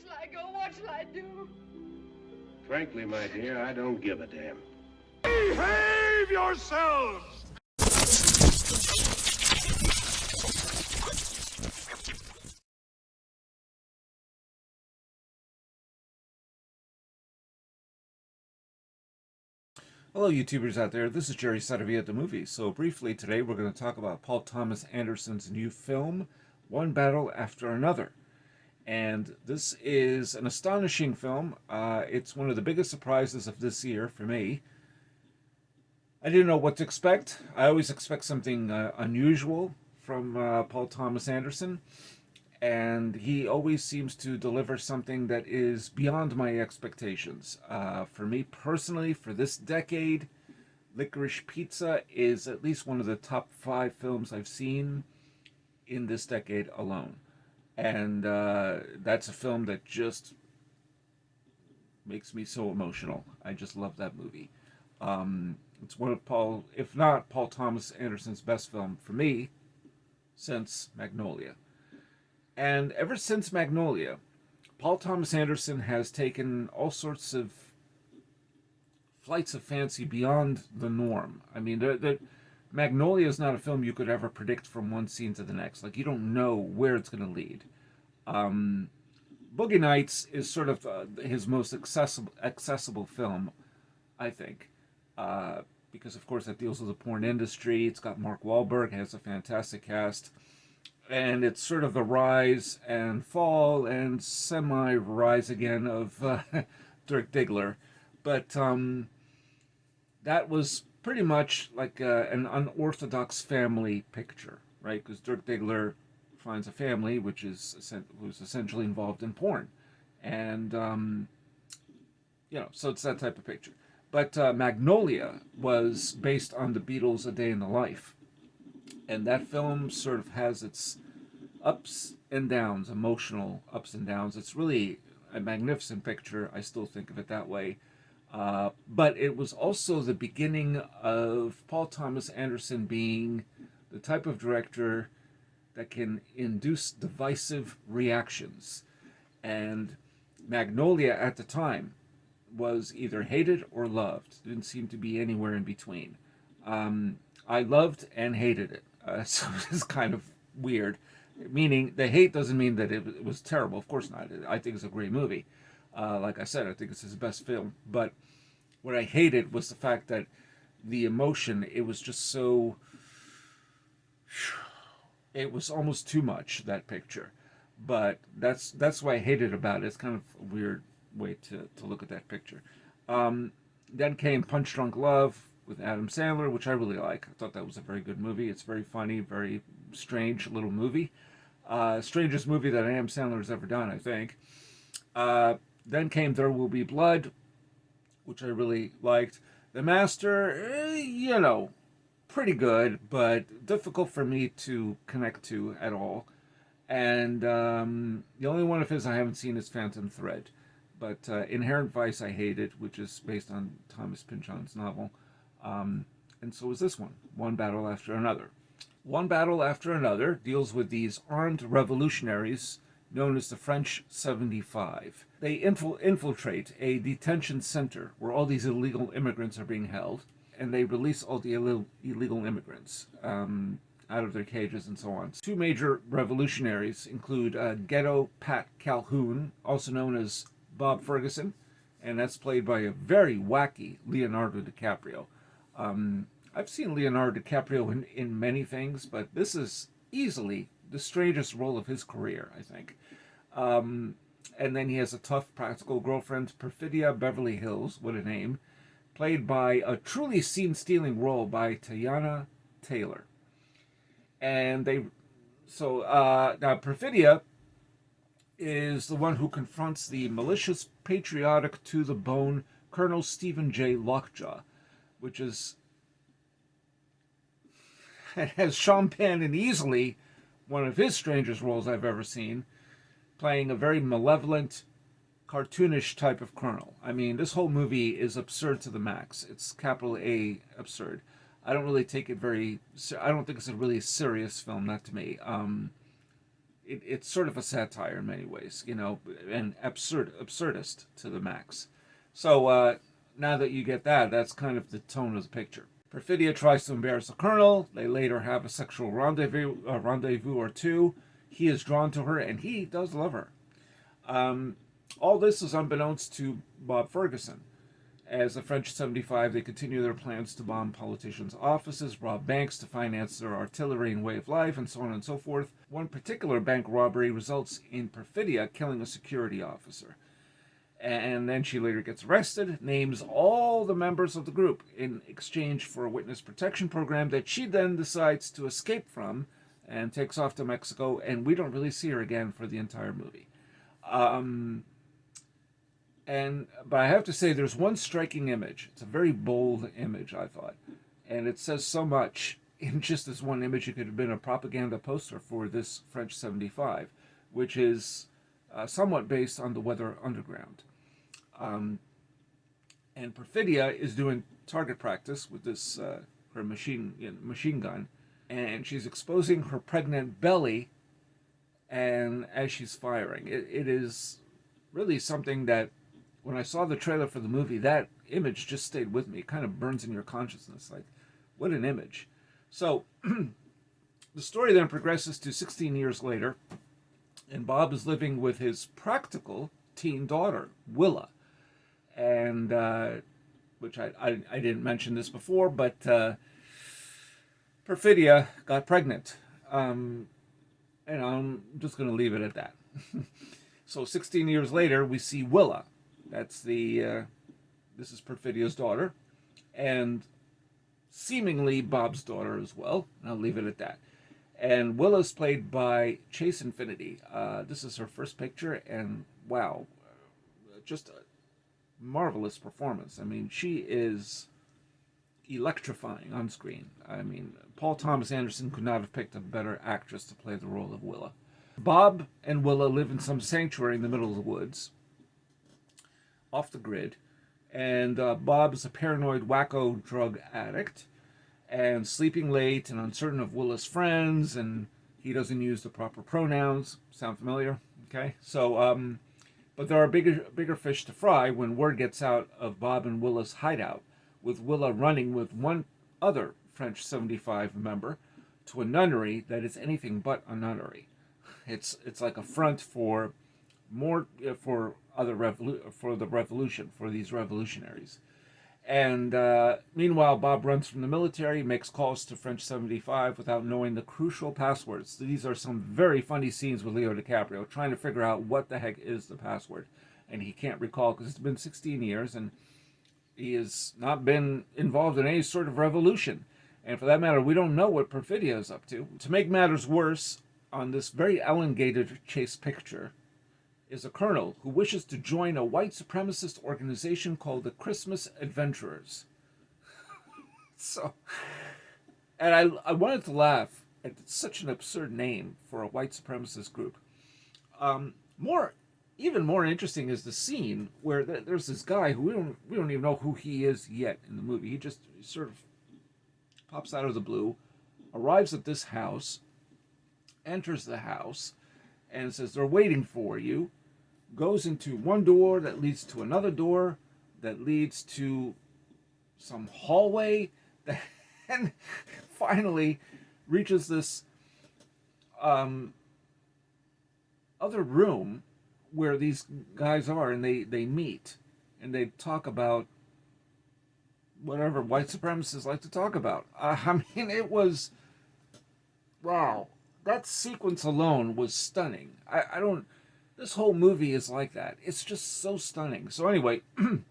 shall I go? What shall I do? Frankly, my dear, I don't give a damn. Behave yourselves! Hello, YouTubers out there. This is Jerry Saravia at the movies. So briefly today, we're going to talk about Paul Thomas Anderson's new film, One Battle After Another. And this is an astonishing film. It's one of the biggest surprises of this year for me. I didn't know what to expect. I always expect something unusual from Paul Thomas Anderson. And he always seems to deliver something that is beyond my expectations. For me personally, for this decade, Licorice Pizza is at least one of the top 5 films I've seen in this decade alone. And that's a film that just makes me so emotional. I just love that movie. It's one of Paul, if not Paul Thomas Anderson's best film for me, since Magnolia. And ever since Magnolia, Paul Thomas Anderson has taken all sorts of flights of fancy beyond the norm. I mean, Magnolia is not a film you could ever predict from one scene to the next. Like, you don't know where it's going to lead. Boogie Nights is sort of his most accessible film, I think. Because, of course, that deals with the porn industry. It's got Mark Wahlberg, has a fantastic cast. And it's sort of the rise and fall and semi-rise again of Dirk Diggler. But that was pretty much like an unorthodox family picture, right? Because Dirk Diggler finds a family who's essentially involved in porn. And, so it's that type of picture. But Magnolia was based on the Beatles' A Day in the Life. And that film sort of has its ups and downs, emotional ups and downs. It's really a magnificent picture. I still think of it that way. But it was also the beginning of Paul Thomas Anderson being the type of director that can induce divisive reactions. And Magnolia at the time was either hated or loved. Didn't seem to be anywhere in between. I loved and hated it. So it's kind of weird. Meaning, the hate doesn't mean that it was terrible. Of course not. I think it's a great movie. Like I said, I think it's his best film. But what I hated was the fact that the emotion, it was just so... It was almost too much, that picture. But that's what I hated about it. It's kind of a weird way to look at that picture. Then came Punch Drunk Love with Adam Sandler, which I really like. I thought that was a very good movie. It's very funny, very strange little movie. Strangest movie that Adam Sandler has ever done, I think. Then came There Will Be Blood, which I really liked. The Master, pretty good, but difficult for me to connect to at all. And the only one of his I haven't seen is Phantom Thread. But Inherent Vice I hated, which is based on Thomas Pynchon's novel. And so is this one, One Battle After Another. One Battle After Another deals with these armed revolutionaries known as the French 75. They infiltrate a detention center where all these illegal immigrants are being held, and they release all the illegal immigrants out of their cages and so on. Two major revolutionaries include Ghetto Pat Calhoun, also known as Bob Ferguson, and that's played by a very wacky Leonardo DiCaprio. I've seen Leonardo DiCaprio in many things, but this is easily the strangest role of his career, I think. And then he has a tough practical girlfriend, Perfidia Beverly Hills, what a name, played by a truly scene-stealing role by Teyana Taylor. And now Perfidia is the one who confronts the malicious, patriotic to the bone Colonel Stephen J. Lockjaw, which has Sean Penn in easily one of his strangest roles I've ever seen, playing a very malevolent, cartoonish type of colonel. I mean, this whole movie is absurd to the max. It's capital A absurd. I don't really take it I don't think it's a really serious film, not to me. it's sort of a satire in many ways, and absurdist to the max. So now that you get that, that's kind of the tone of the picture. Perfidia tries to embarrass the colonel. They later have a sexual rendezvous or two. He is drawn to her, and he does love her. All this is unbeknownst to Bob Ferguson. As the French 75, they continue their plans to bomb politicians' offices, rob banks to finance their artillery and way of life, and so on and so forth. One particular bank robbery results in Perfidia killing a security officer. And then she later gets arrested, names all the members of the group in exchange for a witness protection program that she then decides to escape from and takes off to Mexico, and we don't really see her again for the entire movie. But I have to say, there's one striking image. It's a very bold image, I thought. And it says so much in just this one image. It could have been a propaganda poster for this French 75, which is somewhat based on the Weather Underground. And Perfidia is doing target practice with this her machine gun, and she's exposing her pregnant belly, and as she's firing, it is really something that, when I saw the trailer for the movie, that image just stayed with me. It kind of burns in your consciousness. Like, what an image. So, the story then progresses to 16 years later, and Bob is living with his practical teen daughter, Willa. And, which I didn't mention this before, but Perfidia got pregnant. And I'm just going to leave it at that. So 16 years later, we see Willa. That's this is Perfidia's daughter, and seemingly Bob's daughter as well. I'll leave it at that. And Willa's played by Chase Infinity. This is her first picture, and wow, just a marvelous performance. I mean, she is electrifying on screen. I mean, Paul Thomas Anderson could not have picked a better actress to play the role of Willa. Bob and Willa live in some sanctuary in the middle of the woods, off the grid, and Bob is a paranoid wacko drug addict and sleeping late and uncertain of Willa's friends, and he doesn't use the proper pronouns. Sound familiar? Okay, so but there are bigger fish to fry when word gets out of Bob and Willa's hideout, with Willa running with one other French 75 member to a nunnery that is anything but a nunnery. It's like a front for for the revolution, for these revolutionaries. And meanwhile, Bob runs from the military, makes calls to French 75 without knowing the crucial passwords. These are some very funny scenes with Leo DiCaprio trying to figure out what the heck is the password. And he can't recall because it's been 16 years and he has not been involved in any sort of revolution. And for that matter, we don't know what Perfidia is up to. To make matters worse, on this very elongated chase picture is a colonel who wishes to join a white supremacist organization called the Christmas Adventurers. And I wanted to laugh at such an absurd name for a white supremacist group. Even more interesting is the scene where there's this guy who we don't even know who he is yet in the movie. He just sort of pops out of the blue, arrives at this house, enters the house, and says, "They're waiting for you," goes into one door that leads to another door that leads to some hallway that, and finally reaches this other room where these guys are, and they meet and they talk about whatever white supremacists like to talk about. I mean, it was, wow. That sequence alone was stunning. This whole movie is like that. It's just so stunning. So anyway,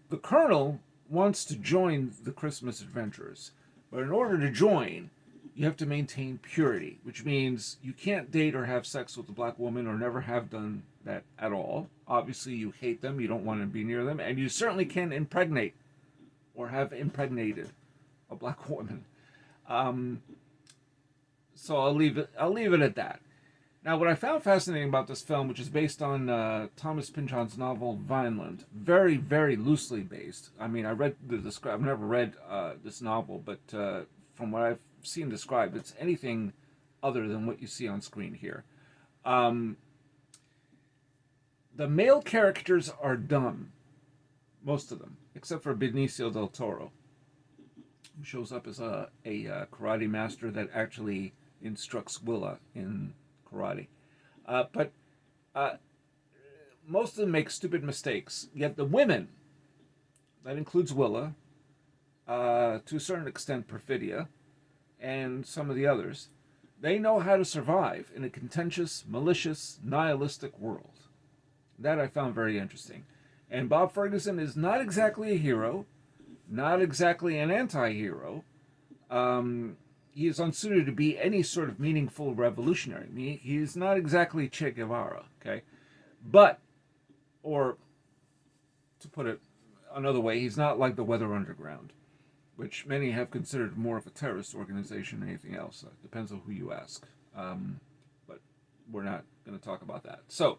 the colonel wants to join the Christmas Adventurers. But in order to join, you have to maintain purity, which means you can't date or have sex with a black woman or never have done that at all. Obviously, you hate them. You don't want to be near them. And you certainly can impregnate or have impregnated a black woman. So I'll leave it at that. Now, what I found fascinating about this film, which is based on Thomas Pynchon's novel Vineland, very, very loosely based. I mean, I've never read this novel, but from what I've seen described, it's anything other than what you see on screen here. Um, the male characters are dumb, most of them, except for Benicio del Toro, who shows up as a karate master that actually instructs Willa in karate. But most of them make stupid mistakes. Yet the women, that includes Willa, to a certain extent Perfidia, and some of the others, they know how to survive in a contentious, malicious, nihilistic world. That I found very interesting. And Bob Ferguson is not exactly a hero, not exactly an anti-hero. He is unsuited to be any sort of meaningful revolutionary. He is not exactly Che Guevara, okay? But, or to put it another way, he's not like the Weather Underground, which many have considered more of a terrorist organization than anything else. It depends on who you ask. But we're not going to talk about that. So,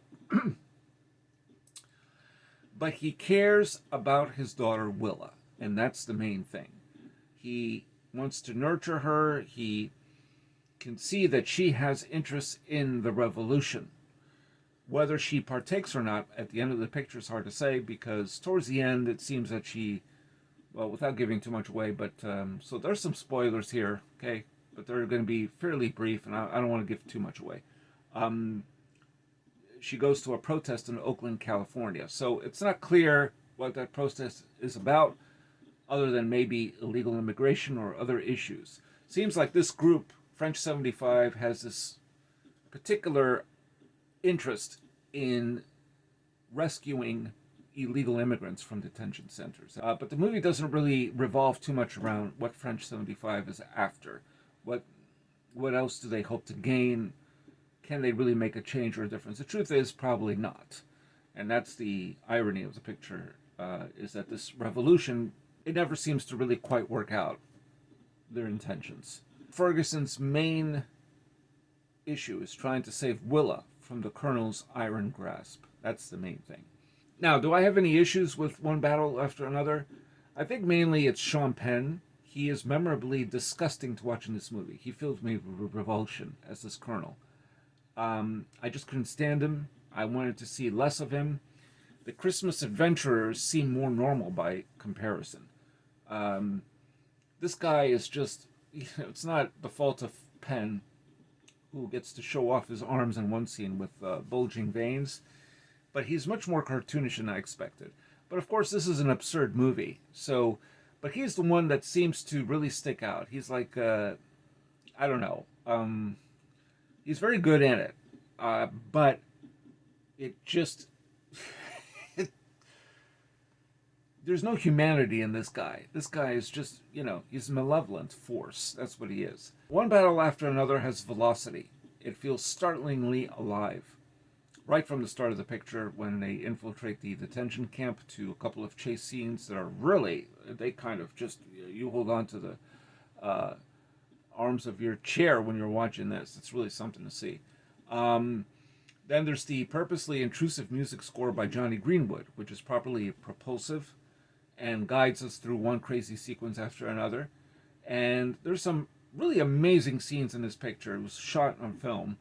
but he cares about his daughter Willa, and that's the main thing. He wants to nurture her. He can see that she has interest in the revolution. Whether she partakes or not at the end of the picture is hard to say, because towards the end it seems that she, well, without giving too much away, but so there's some spoilers here, okay, but they're going to be fairly brief, and I don't want to give too much away. She goes to a protest in Oakland, California, so it's not clear what that protest is about, other than maybe illegal immigration or other issues. Seems like this group, French 75, has this particular interest in rescuing illegal immigrants from detention centers. But the movie doesn't really revolve too much around what French 75 is after. What else do they hope to gain? Can they really make a change or a difference? The truth is, probably not. And that's the irony of the picture, is that this revolution, it never seems to really quite work out their intentions. Ferguson's main issue is trying to save Willa from the Colonel's iron grasp. That's the main thing. Now, do I have any issues with one battle after another? I think mainly it's Sean Penn. He is memorably disgusting to watch in this movie. He fills me with revulsion as this Colonel. I just couldn't stand him. I wanted to see less of him. The Christmas adventurers seem more normal by comparison. This guy is just, it's not the fault of Penn, who gets to show off his arms in one scene with bulging veins, but he's much more cartoonish than I expected. But of course, this is an absurd movie, so, but he's the one that seems to really stick out. He's like, I don't know, he's very good in it, but it just, there's no humanity in this guy. This guy is just, he's a malevolent force. That's what he is. One battle after another has velocity. It feels startlingly alive. Right from the start of the picture, when they infiltrate the detention camp, to a couple of chase scenes that are really, they kind of just, you hold on to the arms of your chair when you're watching this. It's really something to see. Then there's the purposely intrusive music score by Johnny Greenwood, which is properly propulsive and guides us through one crazy sequence after another. And there's some really amazing scenes in this picture. It was shot on film,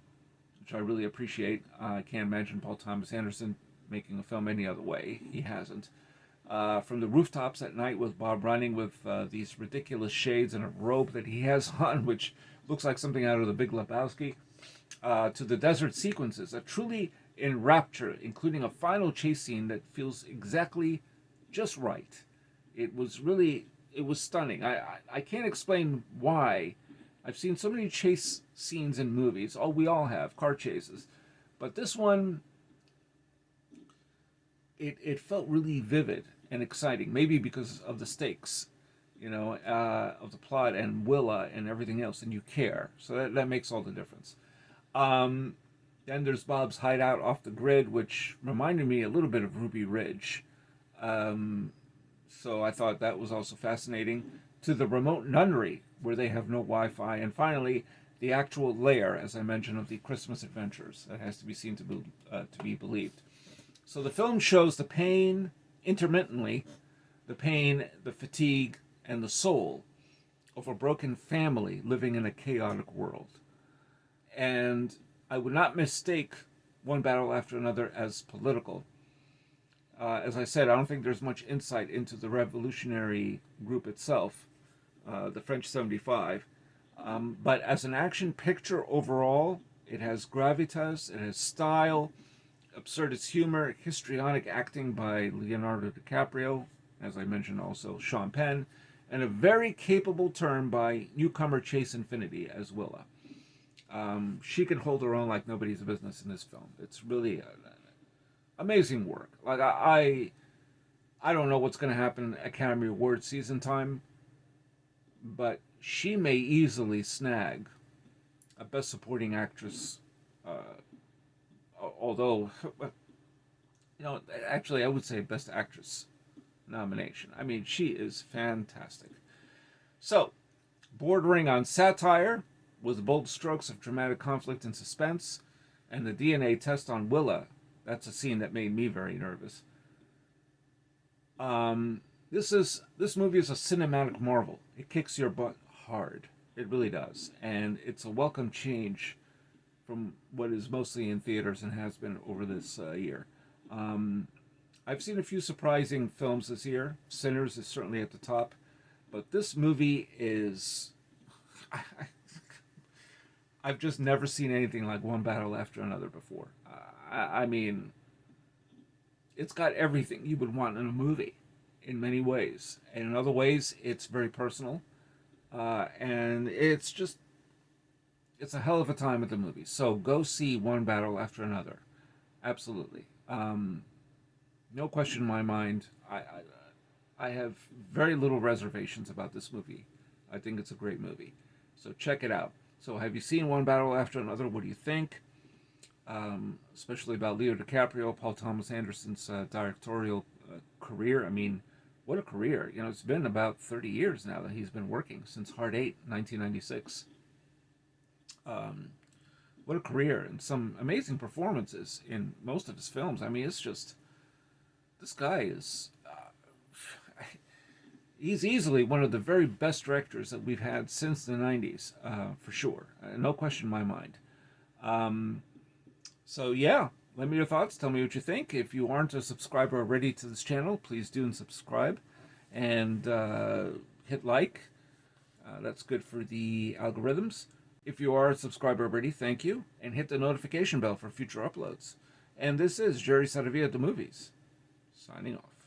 which I really appreciate. I can't imagine Paul Thomas Anderson making a film any other way. He hasn't. From the rooftops at night with Bob running with these ridiculous shades and a robe that he has on, which looks like something out of The Big Lebowski, to the desert sequences that truly enrapture, including a final chase scene that feels exactly just right. It was stunning. I can't explain why. I've seen so many chase scenes in movies. Oh, we all have, car chases. But this one, it felt really vivid and exciting. Maybe because of the stakes, of the plot and Willa and everything else, and you care. So that makes all the difference. Then there's Bob's hideout off the grid, which reminded me a little bit of Ruby Ridge. So I thought that was also fascinating. To the remote nunnery, where they have no Wi-Fi. And finally, the actual lair, as I mentioned, of the Christmas adventures. That has to be seen to be believed. So the film shows the pain, intermittently, the pain, the fatigue, and the soul of a broken family living in a chaotic world. And I would not mistake One Battle After Another as political. As I said, I don't think there's much insight into the revolutionary group itself, the French 75. But as an action picture overall, it has gravitas, it has style, absurdist humor, histrionic acting by Leonardo DiCaprio, as I mentioned also Sean Penn, and a very capable turn by newcomer Chase Infinity as Willa. She can hold her own like nobody's business in this film. It's really amazing work. Like I don't know what's going to happen Academy Award season time, but she may easily snag a Best Supporting Actress. Although, actually, I would say Best Actress nomination. I mean, she is fantastic. So, bordering on satire, with bold strokes of dramatic conflict and suspense, and the DNA test on Willa. That's a scene that made me very nervous. This movie is a cinematic marvel. It kicks your butt hard. It really does. And it's a welcome change from what is mostly in theaters and has been over this year. I've seen a few surprising films this year. Sinners is certainly at the top. But this movie is... I've just never seen anything like One Battle After Another before. I mean, it's got everything you would want in a movie in many ways. And in other ways, it's very personal. And it's a hell of a time at the movie. So go see One Battle After Another. Absolutely. No question in my mind. I have very little reservations about this movie. I think it's a great movie. So check it out. So have you seen One Battle After Another? What do you think? Especially about Leo DiCaprio, Paul Thomas Anderson's directorial career. I mean, what a career. It's been about 30 years now that he's been working, since Hard 8, 1996. What a career, and some amazing performances in most of his films. I mean, it's just, this guy is, he's easily one of the very best directors that we've had since the 90s, for sure. No question in my mind. So yeah, let me your thoughts. Tell me what you think. If you aren't a subscriber already to this channel, please do and subscribe. And hit like. That's good for the algorithms. If you are a subscriber already, thank you. And hit the notification bell for future uploads. And this is Jerry Saravia at the Movies, signing off.